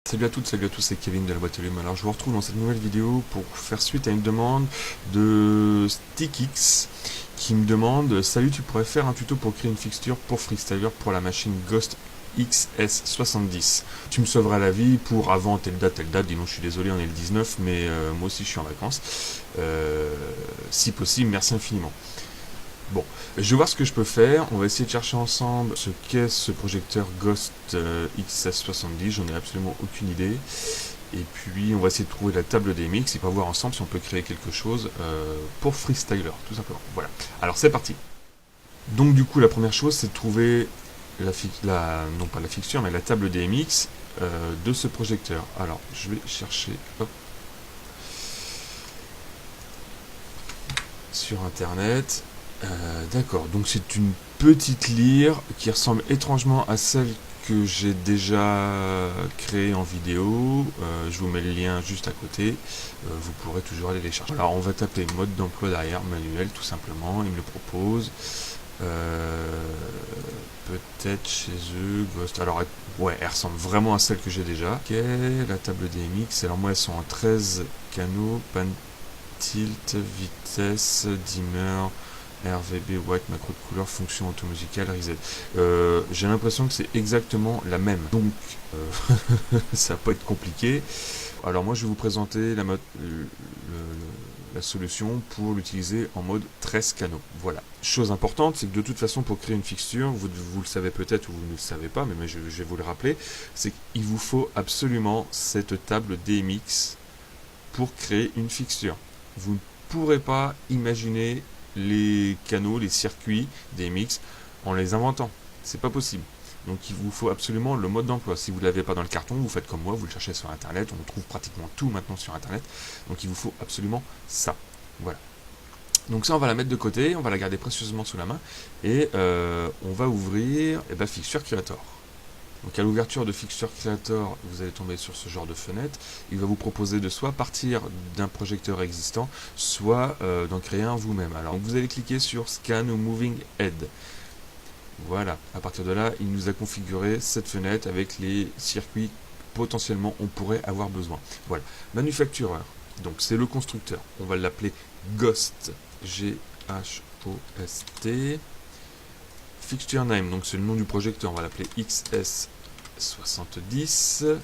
Salut à toutes, salut à tous, c'est Kevin de la boîte à lume. Alors je vous retrouve dans cette nouvelle vidéo pour faire suite à une demande de StickX qui me demande: salut, tu pourrais faire un tuto pour créer une fixture pour Freestyler pour la machine Ghost XS70. Tu me sauveras la vie pour avant telle date, dis donc je suis désolé, on est le 19, mais moi aussi je suis en vacances. Si possible, merci infiniment. Bon, je vais voir ce que je peux faire. On va essayer de chercher ensemble ce qu'est ce projecteur Ghost XS70. J'en ai absolument aucune idée. Et puis, on va essayer de trouver la table des mix et on va voir ensemble si on peut créer quelque chose pour Freestyler, tout simplement. Voilà. Alors, c'est parti. Donc, du coup, la première chose, c'est de trouver non pas la fixture, mais la table des mix de ce projecteur. Alors, je vais chercher hop, sur Internet. D'accord, donc c'est une petite lyre qui ressemble étrangement à celle que j'ai déjà créée en vidéo. Je vous mets le lien juste à côté. Vous pourrez toujours aller les chercher. Alors on va taper mode d'emploi derrière, manuel tout simplement. Il me le propose. Peut-être chez eux, Ghost. Alors ouais, elle ressemble vraiment à celle que j'ai déjà. Ok, la table des mix. Alors moi elles sont en 13 canaux, pan tilt, vitesse, dimmer. RVB, white, macro de couleur, fonction automusicale, reset. J'ai l'impression que c'est exactement la même. Donc, ça va pas être compliqué. Alors moi, je vais vous présenter la solution pour l'utiliser en mode 13 canaux. Voilà. Chose importante, c'est que de toute façon, pour créer une fixture, vous le savez peut-être ou vous ne le savez pas, mais je vais vous le rappeler, c'est qu'il vous faut absolument cette table DMX pour créer une fixture. Vous ne pourrez pas imaginer les canaux, les circuits des mix en les inventant. C'est pas possible. Donc il vous faut absolument le mode d'emploi. Si vous ne l'avez pas dans le carton, vous faites comme moi, vous le cherchez sur internet. On trouve pratiquement tout maintenant sur internet. Donc il vous faut absolument ça. Voilà. Donc ça, on va la mettre de côté, on va la garder précieusement sous la main et on va ouvrir Fixture Creator. Donc à l'ouverture de Fixture Creator, vous allez tomber sur ce genre de fenêtre. Il va vous proposer de soit partir d'un projecteur existant, soit d'en créer un vous-même. Alors vous allez cliquer sur Scan ou Moving Head. Voilà, à partir de là, il nous a configuré cette fenêtre avec les circuits potentiellement on pourrait avoir besoin. Voilà, manufactureur, donc c'est le constructeur. On va l'appeler Ghost, G-H-O-S-T. Fixture name, donc c'est le nom du projecteur, on va l'appeler XS70.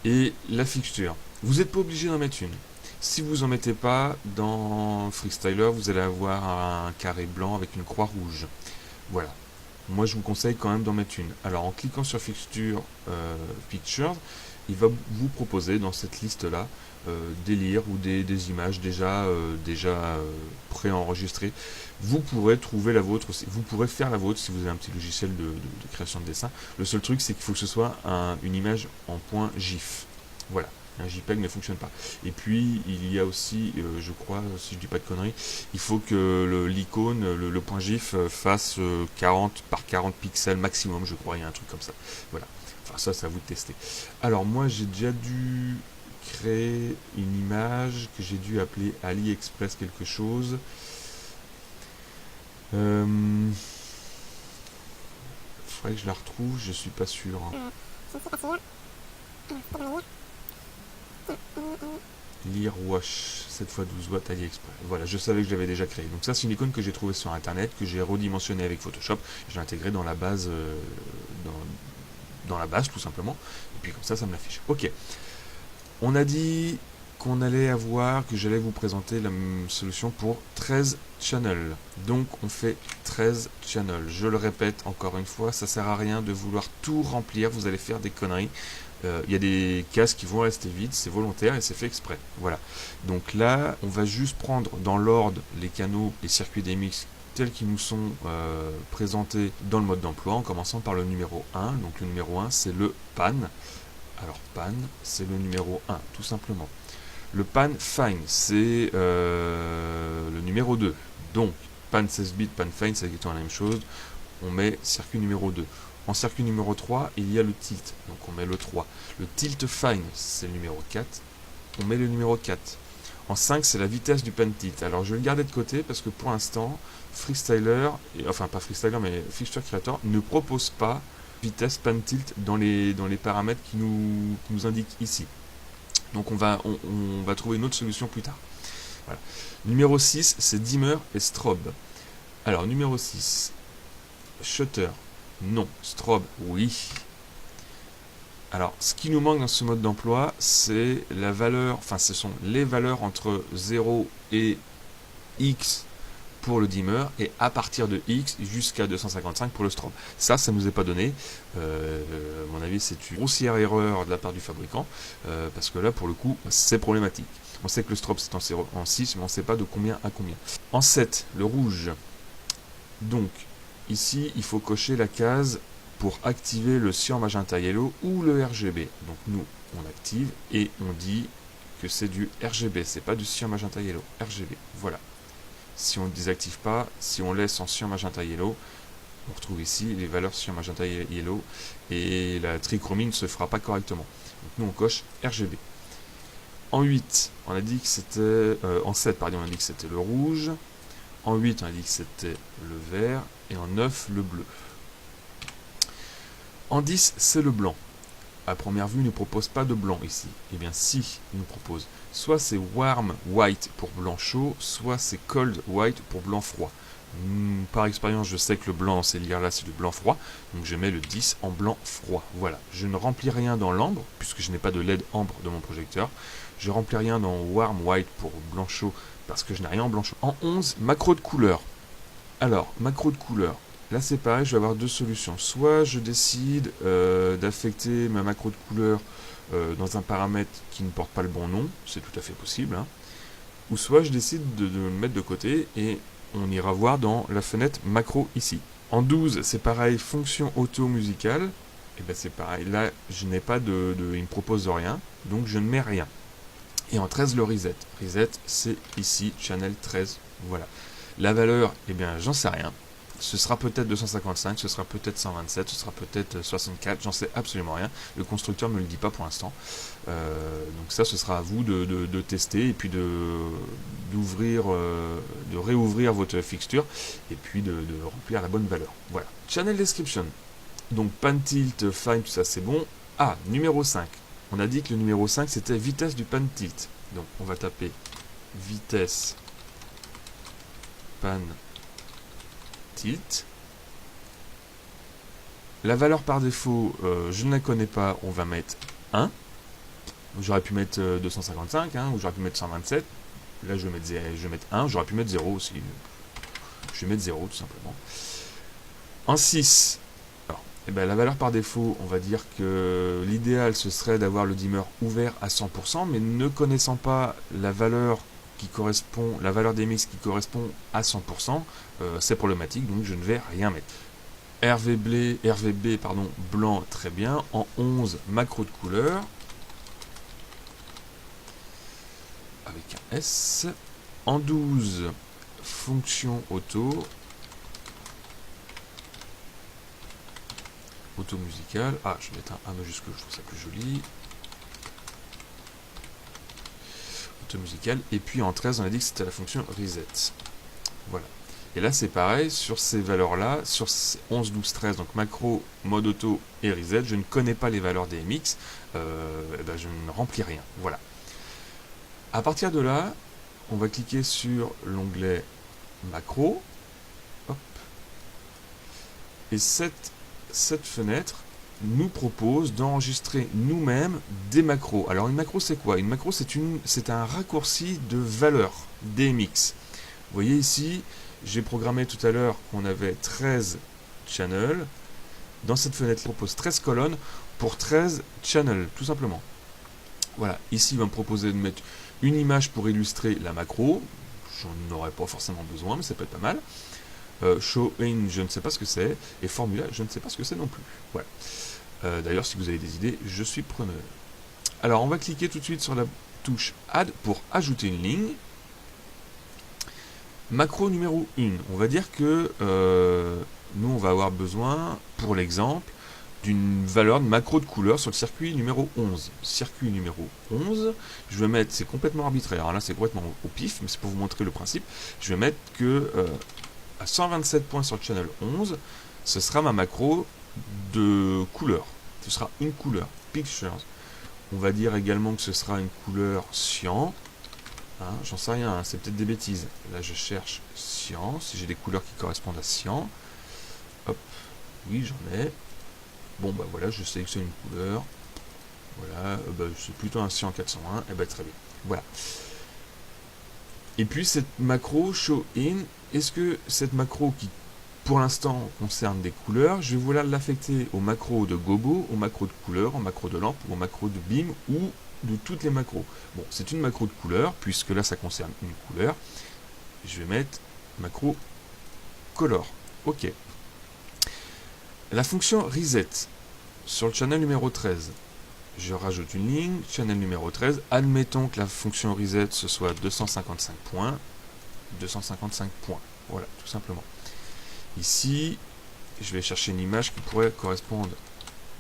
Et la fixture, vous n'êtes pas obligé d'en mettre une. Si vous en mettez pas, dans Freestyler, vous allez avoir un carré blanc avec une croix rouge. Voilà. Moi, je vous conseille quand même d'en mettre une. Alors, en cliquant sur Fixture Pictures, il va vous proposer dans cette liste-là des lyres ou des images déjà préenregistrées. Vous pourrez trouver la vôtre aussi. Vous pourrez faire la vôtre si vous avez un petit logiciel de création de dessin. Le seul truc, c'est qu'il faut que ce soit une image en point GIF. Voilà. Un JPEG ne fonctionne pas. Et puis, il y a aussi, je crois, si je dis pas de conneries, il faut que l'icône, le point GIF, fasse 40 par 40 pixels maximum, je crois, il y a un truc comme ça. Voilà. Enfin, ça, c'est à vous de tester. Alors, moi, j'ai déjà dû créer une image que j'ai dû appeler AliExpress quelque chose. Il faudrait que je la retrouve, je suis pas sûr. Lire Wash, 7x12 watts AliExpress. Voilà, je savais que je l'avais déjà créé. Donc ça, c'est une icône que j'ai trouvée sur internet, que j'ai redimensionnée avec Photoshop. Je l'ai intégrée dans la base, dans la base tout simplement. Et puis comme ça me l'affiche. Ok. On a dit qu'on allait que j'allais vous présenter la solution pour 13 channels. Donc on fait 13 channels. Je le répète encore une fois, ça sert à rien de vouloir tout remplir, vous allez faire des conneries. Il y a des cases qui vont rester vides, c'est volontaire et c'est fait exprès. Voilà. Donc là, on va juste prendre dans l'ordre les canaux, les circuits des mix tels qu'ils nous sont présentés dans le mode d'emploi, en commençant par le numéro 1. Donc le numéro 1, c'est le pan. Alors pan, c'est le numéro 1, tout simplement. Le pan fine, c'est le numéro 2. Donc pan 16 bits, pan fine, c'est exactement la même chose. On met circuit numéro 2. En circuit numéro 3, il y a le tilt, donc on met le 3. Le tilt fine, c'est le numéro 4, on met le numéro 4. En 5, c'est la vitesse du pan tilt. Alors je vais le garder de côté parce que pour l'instant, Freestyler, enfin pas Freestyler, mais Fixture Creator ne propose pas vitesse pan tilt dans les paramètres qui nous indiquent ici. Donc on va trouver une autre solution plus tard. Voilà. Numéro 6, c'est dimmer et strobe. Alors numéro 6, shutter, non. Strobe, oui. Alors, ce qui nous manque dans ce mode d'emploi, c'est la valeur, enfin ce sont les valeurs entre 0 et X pour le dimmer et à partir de X jusqu'à 255 pour le strobe. Ça ne nous est pas donné. À mon avis, c'est une grossière erreur de la part du fabricant parce que là, pour le coup, c'est problématique. On sait que le strobe c'est en 6, mais on ne sait pas de combien à combien. En 7, le rouge. Donc, ici, il faut cocher la case pour activer le cyan magenta yellow ou le RGB. Donc nous, on active et on dit que c'est du RGB, c'est pas du cyan magenta yellow, RGB. Voilà. Si on ne désactive pas, si on laisse en cyan magenta yellow, on retrouve ici les valeurs cyan magenta yellow et la trichromie ne se fera pas correctement. Donc nous, on coche RGB. En 8, on a dit que c'était... en 7, pardon, on a dit que c'était le rouge. En 8, on a dit que c'était le vert. Et en 9, le bleu. En 10, c'est le blanc. À première vue, il ne propose pas de blanc ici. Eh bien, si, il nous propose. Soit c'est warm white pour blanc chaud, soit c'est cold white pour blanc froid. Par expérience, je sais que le blanc, c'est lire là, c'est du blanc froid. Donc je mets le 10 en blanc froid. Voilà. Je ne remplis rien dans l'ambre, puisque je n'ai pas de LED ambre de mon projecteur. Je ne remplis rien dans warm white pour blanc chaud, parce que je n'ai rien en blanc chaud. En 11, macro de couleur. Alors, macro de couleur. Là c'est pareil, je vais avoir deux solutions. Soit je décide d'affecter ma macro de couleur dans un paramètre qui ne porte pas le bon nom, c'est tout à fait possible. Hein. Ou soit je décide de le mettre de côté et on ira voir dans la fenêtre macro ici. En 12, c'est pareil, fonction auto musicale. Et ben c'est pareil, là je n'ai pas il me propose rien, donc je ne mets rien. Et en 13, le reset. Reset, c'est ici, channel 13, voilà. La valeur, eh bien j'en sais rien. Ce sera peut-être 255, ce sera peut-être 127, ce sera peut-être 64, j'en sais absolument rien. Le constructeur ne me le dit pas pour l'instant. Donc ça, ce sera à vous de tester et puis de réouvrir votre fixture et puis de remplir la bonne valeur. Voilà. Channel description. Donc pan tilt, fine, tout ça c'est bon. Ah, numéro 5. On a dit que le numéro 5 c'était vitesse du pan tilt. Donc on va taper vitesse pan tilt. La valeur par défaut, je ne la connais pas, on va mettre 1. J'aurais pu mettre 255, hein, ou j'aurais pu mettre 127. Là, je vais mettre 1. J'aurais pu mettre 0 aussi. Je vais mettre 0 tout simplement. En 6, alors, eh ben, la valeur par défaut, on va dire que l'idéal, ce serait d'avoir le dimmer ouvert à 100%, mais ne connaissant pas la valeur la valeur des mix qui correspond à 100%, c'est problématique, donc je ne vais rien mettre. RVB, blanc, très bien. En 11, macro de couleur, avec un S. En 12, fonction auto musicale. Ah, je vais mettre un A majuscule, je trouve ça plus joli. Musicale, et puis en 13 on a dit que c'était la fonction reset. Voilà. Et là c'est pareil, sur ces valeurs là, sur 11, 12, 13, donc macro, mode auto et reset, je ne connais pas les valeurs des mix, ben je ne remplis rien. Voilà. À partir de là, on va cliquer sur l'onglet macro. Hop. Et cette fenêtre nous propose d'enregistrer nous-mêmes des macros. Alors une macro c'est quoi? Une macro c'est un raccourci de valeur des mix. Vous voyez ici, j'ai programmé tout à l'heure qu'on avait 13 channels. Dans cette fenêtre, il propose 13 colonnes pour 13 channels, tout simplement. Voilà, ici il va me proposer de mettre une image pour illustrer la macro. J'en aurais pas forcément besoin, mais ça peut être pas mal. Show in, je ne sais pas ce que c'est, et formula, je ne sais pas ce que c'est non plus. Voilà. D'ailleurs, si vous avez des idées, je suis preneur. Alors, on va cliquer tout de suite sur la touche Add pour ajouter une ligne. Macro numéro 1. On va dire que nous, on va avoir besoin, pour l'exemple, d'une valeur de macro de couleur sur le circuit numéro 11. Circuit numéro 11, je vais mettre, c'est complètement arbitraire, alors là c'est complètement au pif, mais c'est pour vous montrer le principe, je vais mettre que à 127 points sur le channel 11, ce sera ma macro de couleur. Ce sera une couleur, pictures. On va dire également que ce sera une couleur cyan. Hein, j'en sais rien, hein, c'est peut-être des bêtises. Là, je cherche cyan, si j'ai des couleurs qui correspondent à cyan. Hop, oui, j'en ai. Bon, bah voilà, je sélectionne une couleur. Voilà, bah, c'est plutôt un cyan 401. Et bah, très bien. Voilà. Et puis, cette macro show in, est-ce que cette macro qui, pour l'instant, concerne des couleurs, je vais vouloir l'affecter aux macros de gobo, aux macros de couleur, aux macros de lampe, ou aux macros de beam, ou de toutes les macros. Bon, c'est une macro de couleur, puisque là, ça concerne une couleur. Je vais mettre macro color. OK. La fonction reset, sur le channel numéro 13, je rajoute une ligne, channel numéro 13, admettons que la fonction reset, ce soit 255 points, 255 points, voilà, tout simplement. Ici, je vais chercher une image qui pourrait correspondre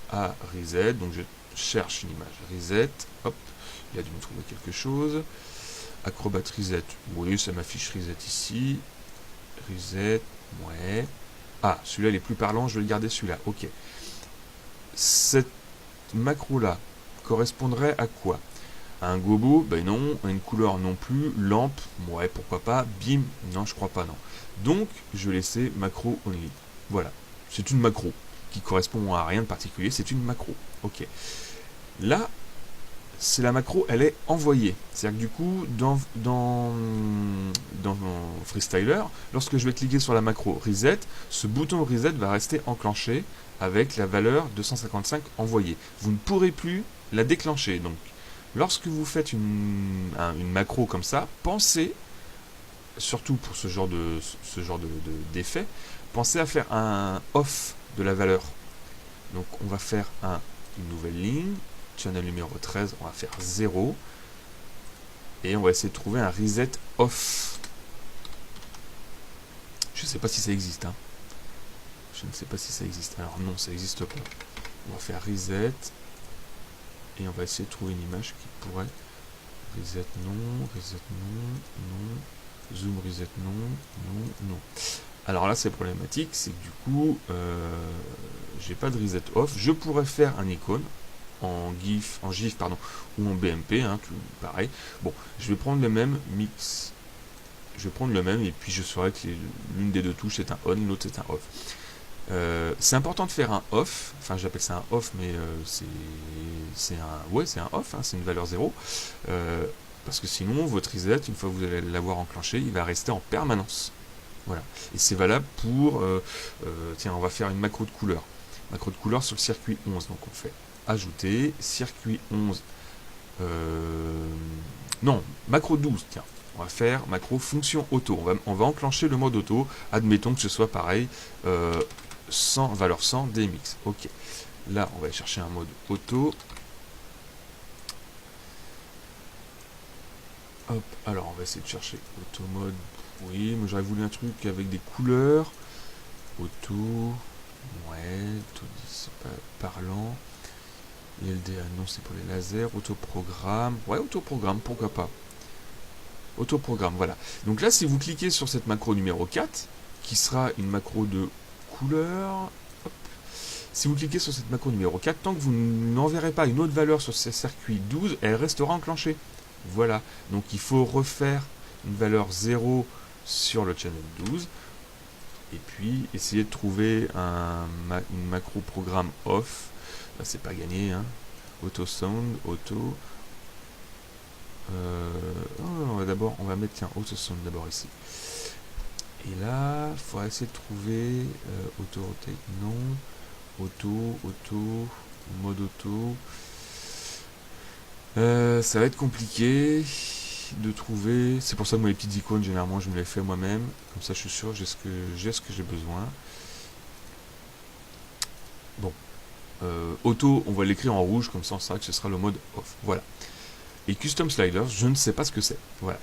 à reset, donc je cherche une image reset, hop, il a dû me trouver quelque chose. Acrobat reset, oui, ça m'affiche reset ici. Reset, ouais. Ah, celui-là il est plus parlant, je vais le garder celui-là, ok. Cette macro-là correspondrait à quoi? À un gobo? Ben non. À une couleur non plus. Lampe? Ouais, pourquoi pas. Beam? Non, je crois pas, non. Donc, je vais laisser macro only. Voilà. C'est une macro qui correspond à rien de particulier, c'est une macro. Ok. Là, c'est la macro, elle est envoyée. C'est-à-dire que du coup, dans Freestyler, lorsque je vais cliquer sur la macro reset, ce bouton reset va rester enclenché avec la valeur 255 envoyée. Vous ne pourrez plus la déclencher. Donc, lorsque vous faites une macro comme ça, pensez, surtout pour ce genre d'effet, pensez à faire un off de la valeur. Donc, on va faire une nouvelle ligne. Channel numéro 13, on va faire 0. Et on va essayer de trouver un reset off. Je ne sais pas si ça existe. Hein. Je ne sais pas si ça existe. Alors non, ça n'existe pas. On va faire reset. Et on va essayer de trouver une image qui pourrait... Reset non, non. Zoom reset non. Alors là, c'est problématique. C'est que du coup, j'ai pas de reset off. Je pourrais faire un icône. En GIF, pardon, ou en BMP, hein, tout pareil. Bon, je vais prendre le même mix. Je vais prendre le même et puis je saurai que l'une des deux touches c'est un on, l'autre c'est un off. C'est important de faire un off. Enfin, j'appelle ça un off, mais c'est un off. Hein, c'est une valeur 0. Parce que sinon, votre reset, une fois que vous allez l'avoir enclenché, il va rester en permanence. Voilà. Et c'est valable pour. Tiens, on va faire une macro de couleur. Macro de couleur sur le circuit 11. Donc on fait ajouter, circuit 11, non, macro 12, tiens, on va faire macro fonction auto, on va enclencher le mode auto, admettons que ce soit pareil, 100, valeur 100, DMX, ok, là on va aller chercher un mode auto, hop, alors on va essayer de chercher auto mode, oui, mais j'aurais voulu un truc avec des couleurs, auto, ouais, auto, c'est pas parlant, LDA, non, c'est pour les lasers. Autoprogramme. Ouais, autoprogramme, pourquoi pas. Autoprogramme, voilà. Donc là, si vous cliquez sur cette macro numéro 4, qui sera une macro de couleur, hop. Si vous cliquez sur cette macro numéro 4, tant que vous n'enverrez pas une autre valeur sur ce circuit 12, elle restera enclenchée. Voilà. Donc il faut refaire une valeur 0 sur le channel 12. Et puis, essayer de trouver une macro programme off. Là, c'est pas gagné, hein. Auto sound, auto. On va mettre tiens, auto sound d'abord ici. Et là, il faudra essayer de trouver auto rotate, non. Auto, mode auto. Ça va être compliqué de trouver. C'est pour ça que moi les petites icônes, généralement, je me les fais moi-même. Comme ça, je suis sûr, j'ai ce que j'ai besoin. Bon. Auto, on va l'écrire en rouge, comme ça on saura que ce sera le mode off. Voilà. Et Custom Sliders, je ne sais pas ce que c'est. Voilà.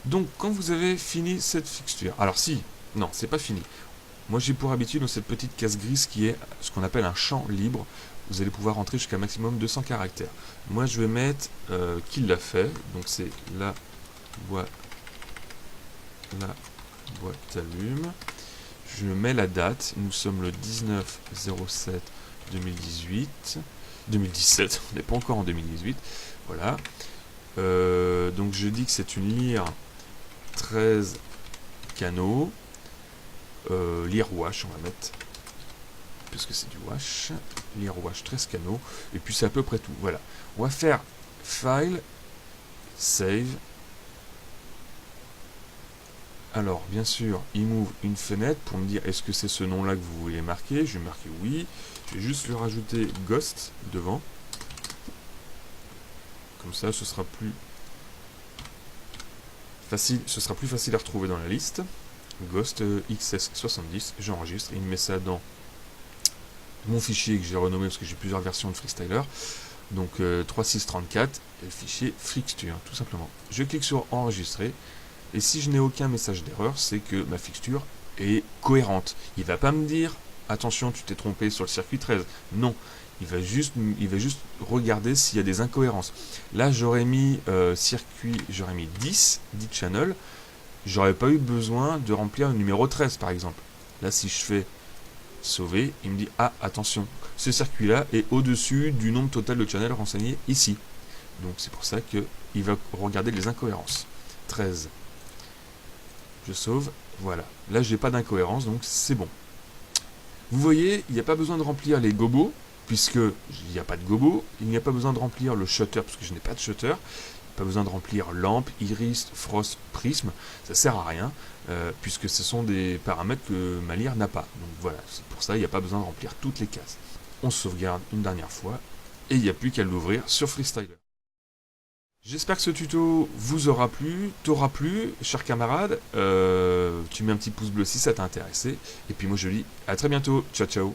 Donc, quand vous avez fini cette fixture, alors si, non, c'est pas fini. Moi, j'ai pour habitude dans cette petite case grise qui est ce qu'on appelle un champ libre. Vous allez pouvoir rentrer jusqu'à maximum 200 caractères. Moi, je vais mettre qui l'a fait. Donc, c'est la boîte allume. Je mets la date, nous sommes le 19/07/2018. 2017, on n'est pas encore en 2018. Voilà. Donc je dis que c'est une lyre 13 canaux. Lyre wash, on va mettre. Parce que c'est du wash. Lyre wash 13 canaux. Et puis c'est à peu près tout. Voilà. On va faire File, Save. Alors, bien sûr, il m'ouvre une fenêtre pour me dire est-ce que c'est ce nom-là que vous voulez marquer. Je vais marquer oui. Je vais juste lui rajouter Ghost devant. Comme ça, ce sera plus facile à retrouver dans la liste. Ghost XS70, j'enregistre. Il me met ça dans mon fichier que j'ai renommé parce que j'ai plusieurs versions de Freestyler. Donc 3634 et le fichier Fixture, tout simplement. Je clique sur enregistrer. Et si je n'ai aucun message d'erreur, c'est que ma fixture est cohérente. Il ne va pas me dire attention, tu t'es trompé sur le circuit 13. Non, il va juste regarder s'il y a des incohérences. Là, j'aurais mis j'aurais mis 10 channels. J'aurais pas eu besoin de remplir le numéro 13 par exemple. Là, si je fais sauver, il me dit ah attention, ce circuit-là est au-dessus du nombre total de channels renseignés ici. Donc c'est pour ça qu'il va regarder les incohérences. 13. Je sauve, voilà. Là, j'ai pas d'incohérence, donc c'est bon. Vous voyez, il n'y a pas besoin de remplir les gobos, puisque il n'y a pas de gobos. Il n'y a pas besoin de remplir le shutter, parce que je n'ai pas de shutter. Pas besoin de remplir lampe, iris, frost, prisme. Ça sert à rien, puisque ce sont des paramètres que ma lyre n'a pas. Donc voilà, c'est pour ça, il n'y a pas besoin de remplir toutes les cases. On sauvegarde une dernière fois, et il n'y a plus qu'à l'ouvrir sur Freestyler. J'espère que ce tuto vous aura plu, t'aura plu, cher camarade. Tu mets un petit pouce bleu si ça t'a intéressé. Et puis moi je dis à très bientôt. Ciao ciao.